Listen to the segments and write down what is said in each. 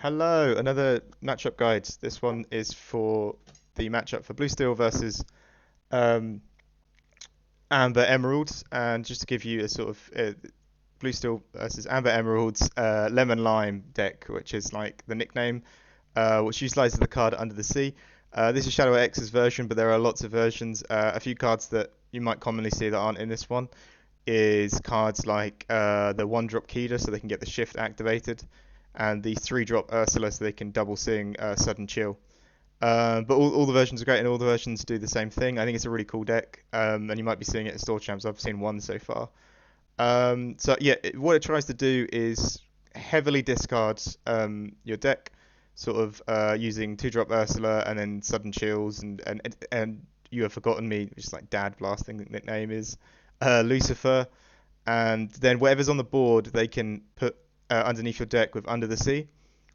Hello, another matchup guide. This one is for the matchup for Blue Steel versus um, Amber Emeralds. And just to give you a sort of Blue Steel versus Amber Emeralds Lemon Lime deck, which is like the nickname, which utilizes the card Under the Sea. This is Shadow X's version, but there are lots of versions. A few cards that you might commonly see that aren't in this one is cards like the 1-drop Kida, so they can get the shift activated, and the 3-drop Ursula, so they can double sing Sudden Chill. But all the versions are great, and all the versions do the same thing. I think it's a really cool deck, and you might be seeing it at store champs. I've seen one so far. So yeah, what it tries to do is heavily discard your deck, sort of using 2-drop Ursula and then Sudden Chills and You Have Forgotten Me, which is like Dad Blasting, the nickname is Lucifer, and then whatever's on the board they can put underneath your deck with Under the Sea.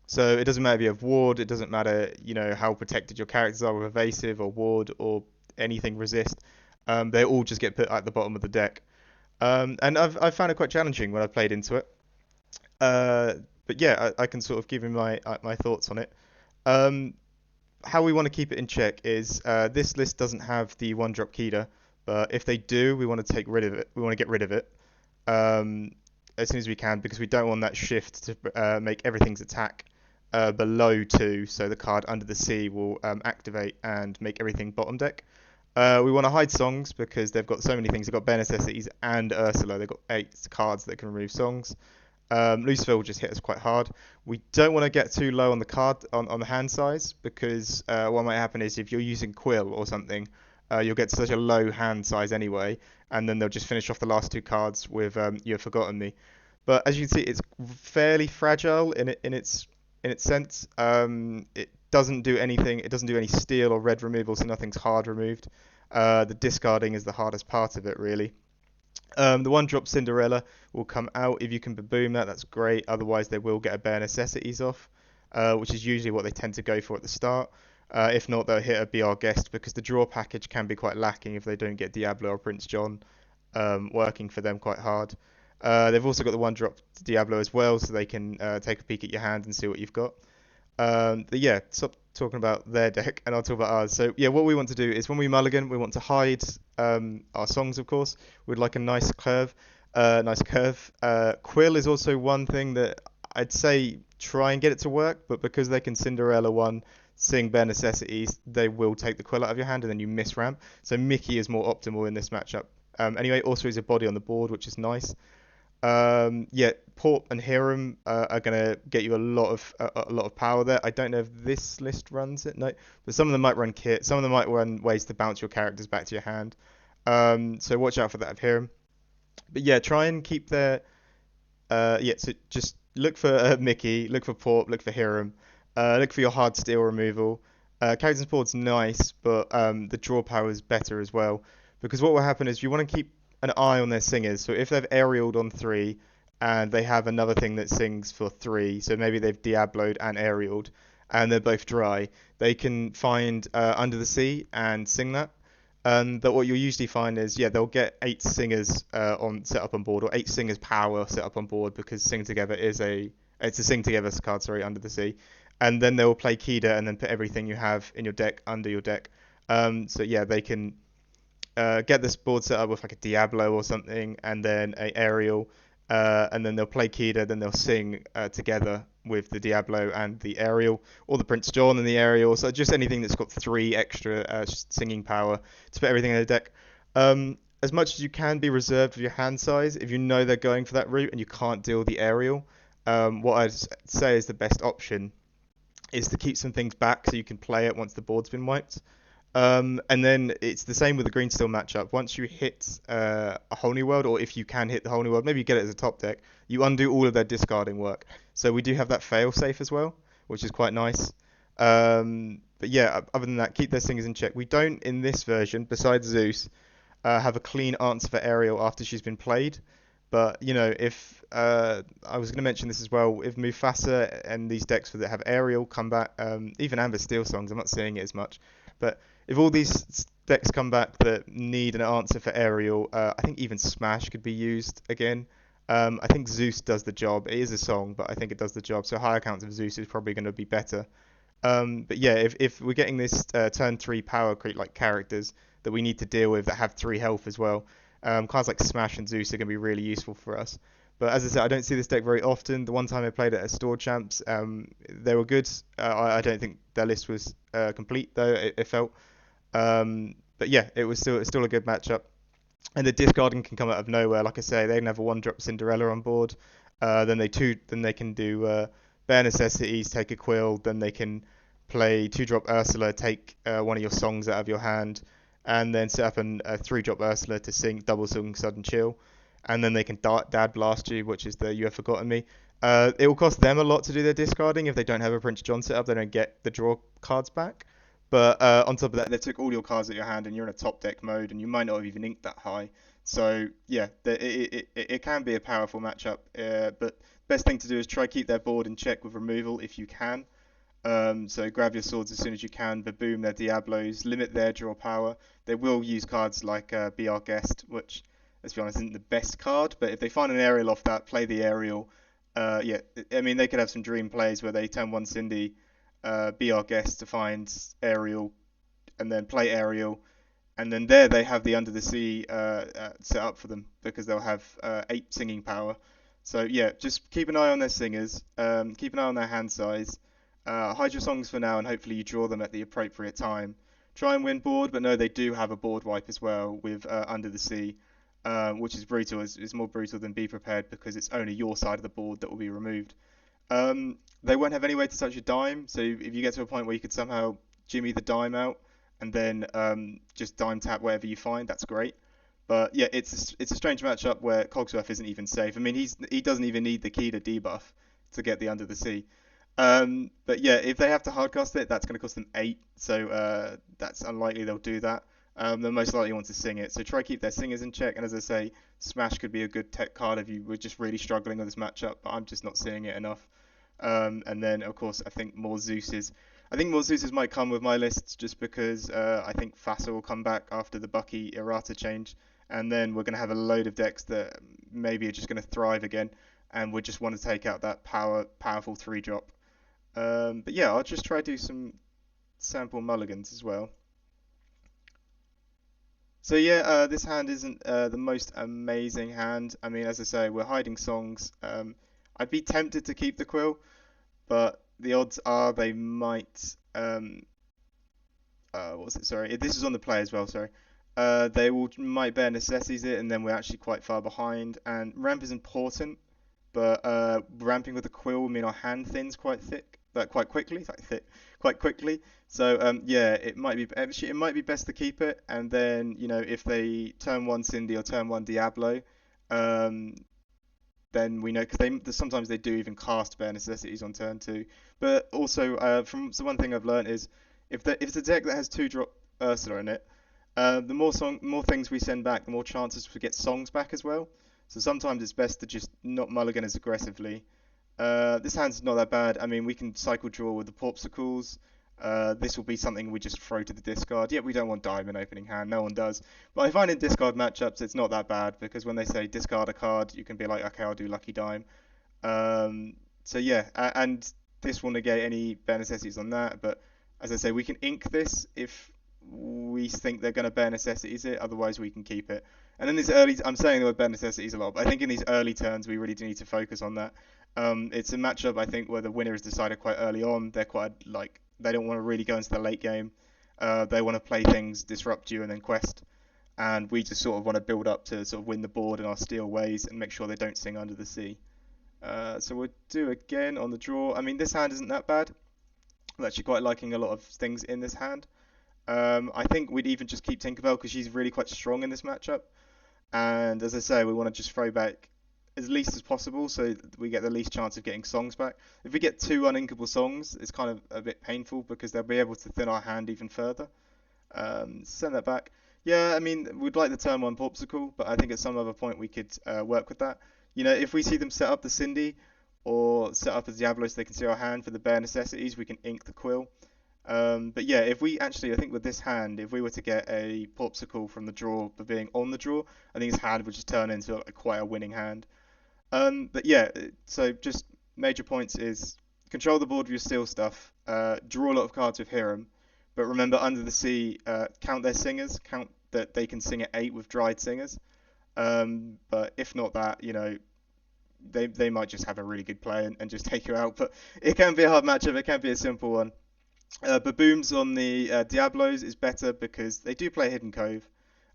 So it doesn't matter if you have ward, it doesn't matter how protected your characters are with evasive or ward or anything resist. They all just get put at the bottom of the deck. And I've found it quite challenging when I've played into it. But yeah, I can sort of give you my thoughts on it. Um, how we want to keep it in check is this list doesn't have the 1-drop Kida, but if they do, we want to take rid of it. We want to get rid of it um, as soon as we can, because we don't want that shift to make everything's attack below 2, so the card Under the Sea will activate and make everything bottom deck. We want to hide songs because they've got so many things. They've got Bare Necessities and Ursula. They've got 8 cards that can remove songs. Lucifer will just hit us quite hard. We don't want to get too low on the card on the hand size, because what might happen is if you're using Quill or something, you'll get such a low hand size anyway, and then they'll just finish off the last 2 cards with You've Forgotten Me. But as you can see, it's fairly fragile in its sense. It doesn't do anything. It doesn't do any steel or red removal, so nothing's hard removed. The discarding is the hardest part of it, really. The 1-drop Cinderella will come out if you can baboom that. That's great. Otherwise, they will get a Bare Necessities off, which is usually what they tend to go for at the start. If not, they'll hit a Be Our Guest, because the draw package can be quite lacking if they don't get Diablo or Prince John working for them quite hard. They've also got the 1-drop Diablo as well, so they can take a peek at your hand and see what you've got. But yeah, stop talking about their deck and I'll talk about ours. So yeah, what we want to do is when we mulligan, we want to hide our songs, of course. We'd like a nice curve. Quill is also one thing that I'd say try and get it to work, but because they can Cinderella one, sing Bare Necessities, they will take the Quill out of your hand and then you miss ramp. So Mickey is more optimal in this matchup. Anyway, also he's a body on the board, which is nice. Yeah, Port and Hiram are gonna get you a lot of power there. I don't know if this list runs it, no, but some of them might run kit. Some of them might run ways to bounce your characters back to your hand. So watch out for that of Hiram. But yeah, try and keep their yeah. So just look for Mickey, look for Port, look for Hiram, look for your hard steel removal. Character board's nice, but the draw power is better as well. Because what will happen is you want to keep an eye on their singers. So if they've aerialed on 3 and they have another thing that sings for 3, so maybe they've Diabloed and aerialed and they're both dry, they can find Under the Sea and sing that. But what you'll usually find is, yeah, they'll get 8 singers on set up on board, or 8 singers power set up on board, because Sing Together it's a Sing Together card, sorry, Under the Sea. And then they'll play Kida and then put everything you have in your deck under your deck. So yeah, they can get this board set up with like a Diablo or something, and then a aerial, and then they'll play Kida, then they'll sing together with the Diablo and the aerial, or the Prince John and the aerial. So just anything that's got 3 extra singing power to put everything in the deck. As much as you can be reserved with your hand size, if you know they're going for that route and you can't deal with the aerial, what I'd say is the best option is to keep some things back so you can play it once the board's been wiped. And then it's the same with the green steel matchup. Once you hit a whole new world, or if you can hit the whole new world, maybe you get it as a top deck, you undo all of their discarding work. So we do have that fail safe as well, which is quite nice. But yeah, other than that, keep their singers in check. We don't, in this version, besides Zeus, have a clean answer for Ariel after she's been played. But if I was going to mention this as well, if Mufasa and these decks that have Ariel come back, even Amber Steel songs, I'm not seeing it as much, but if all these decks come back that need an answer for Ariel, I think even Smash could be used again. I think Zeus does the job. It is a song, but I think it does the job. So higher counts of Zeus is probably going to be better. But yeah, if we're getting this turn three power creep like characters that we need to deal with that have three health as well, cards like Smash and Zeus are going to be really useful for us. But as I said, I don't see this deck very often. The one time I played it at Store Champs, they were good. I don't think their list was complete though. It felt. But yeah, it was still a good matchup. And the discarding can come out of nowhere. Like I say, they can have a one drop Cinderella on board. Then they can do bare necessities, take a quill. Then they can play two drop Ursula, take one of your songs out of your hand, and then set up a three drop Ursula to sing double sing sudden chill. And then they can dad blast you, which is the you have forgotten me. It will cost them a lot to do their discarding if they don't have a Prince John set up. They don't get the draw cards back. But on top of that, they took all your cards at your hand, and you're in a top deck mode, and you might not have even inked that high. So yeah, it can be a powerful matchup. But best thing to do is try keep their board in check with removal if you can. So grab your swords as soon as you can, boom their Diablos, limit their draw power. They will use cards like Be Our Guest, which, let's be honest, isn't the best card, but if they find an aerial off that, play the aerial. Yeah, I mean, they could have some dream plays where they turn one Cindy, Be Our Guest to find aerial, and then play aerial, and then there they have the Under the Sea set up for them because they'll have 8 singing power. So yeah, just keep an eye on their singers, keep an eye on their hand size. Hide your songs for now, and hopefully you draw them at the appropriate time. Try and win board, but no, they do have a board wipe as well with Under the Sea, which is brutal. It's more brutal than Be Prepared because it's only your side of the board that will be removed. They won't have any way to touch a dime, so if you get to a point where you could somehow jimmy the dime out and then just dime tap whatever you find, that's great. But yeah, it's a strange matchup where Cogsworth isn't even safe. I mean, he doesn't even need the key to debuff to get the Under the Sea. But yeah, if they have to hardcast it, that's going to cost them 8, so that's unlikely they'll do that. They'll most likely want to sing it, so try keep their singers in check. And as I say, Smash could be a good tech card if you were just really struggling with this matchup, but I'm just not seeing it enough. And then of course I think more Zeuses. I think more Zeuses might come with my lists just because I think Fassa will come back after the Bucky errata change, and then we're going to have a load of decks that maybe are just going to thrive again, and we just want to take out that powerful 3 drop. But yeah, I'll just try to do some sample mulligans as well. So yeah, this hand isn't the most amazing hand. I mean, as I say, we're hiding songs. I'd be tempted to keep the quill, but the odds are they might. What was it? Sorry, this is on the play as well. Sorry. They will might bear necessities it, and then we're actually quite far behind. And ramp is important, but ramping with a quill will mean our hand thins quite thick, like quite quickly. So yeah, it might be actually it might be best to keep it, and then if they turn one Cindy or turn one Diablo, um, then we know because sometimes they do even cast bare necessities on turn 2. But also from so one thing I've learned is if it's a deck that has 2 drop Ursula in it, the more things we send back, the more chances we get songs back as well. So sometimes it's best to just not mulligan as aggressively. This hand's not that bad. I mean, we can cycle draw with the Porpsicles. This will be something we just throw to the discard. Yeah, we don't want diamond opening hand. No one does. But I find in discard matchups it's not that bad because when they say discard a card, you can be like, okay, I'll do lucky dime. So yeah, and this will negate any bare necessities on that. But as I say, we can ink this if we think they're going to bare necessities it. Otherwise, we can keep it. And in these early, I'm saying the word bare necessities a lot, but I think in these early turns we really do need to focus on that. It's a matchup I think where the winner is decided quite early on. They're quite like they don't want to really go into the late game. They want to play things, disrupt you, and then quest. And we just sort of want to build up to sort of win the board in our steel ways and make sure they don't sing Under the Sea. So we'll do again on the draw. I mean, this hand isn't that bad. I'm actually quite liking a lot of things in this hand. I think we'd even just keep Tinkerbell because she's really quite strong in this matchup. And as I say, we want to just throw back as least as possible so that we get the least chance of getting songs back. If we get 2 uninkable songs, it's kind of a bit painful because they'll be able to thin our hand even further. Send that back. Yeah, I mean, we'd like the turn 1 Popsicle, but I think at some other point we could work with that. If we see them set up the Cindy or set up a Diablo so they can see our hand for the bare necessities, we can ink the Quill. But yeah, if we actually, I think with this hand, if we were to get a Popsicle from the draw for being on the draw, I think his hand would just turn into quite a winning hand. But yeah, so just major points is control the board with your steel stuff, draw a lot of cards with Hiram, but remember under the sea, count their singers, count that they can sing at 8 with dried singers. But if not that, they might just have a really good play and just take you out. But it can be a hard matchup. It can be a simple one. Babooms on the Diablos is better because they do play Hidden Cove,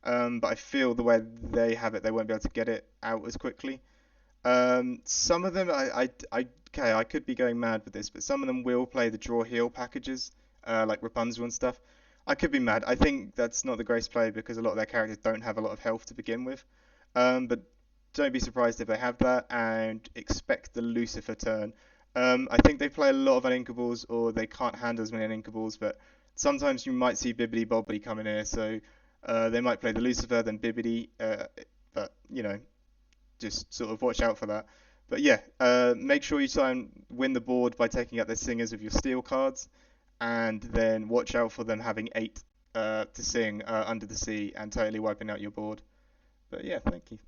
but I feel the way they have it, they won't be able to get it out as quickly. Some of them, okay, I could be going mad with this, but some of them will play the draw heal packages, like Rapunzel and stuff. I could be mad. I think that's not the Grace play because a lot of their characters don't have a lot of health to begin with. But don't be surprised if they have that and expect the Lucifer turn. I think they play a lot of uninkables or they can't handle as many uninkables, but sometimes you might see Bibbidi Bobbidi coming here, so they might play the Lucifer, then Bibbidi, but just sort of watch out for that. But yeah, make sure you try and win the board by taking out their singers with your steel cards, and then watch out for them having 8 to sing under the sea and totally wiping out your board. But yeah, thank you.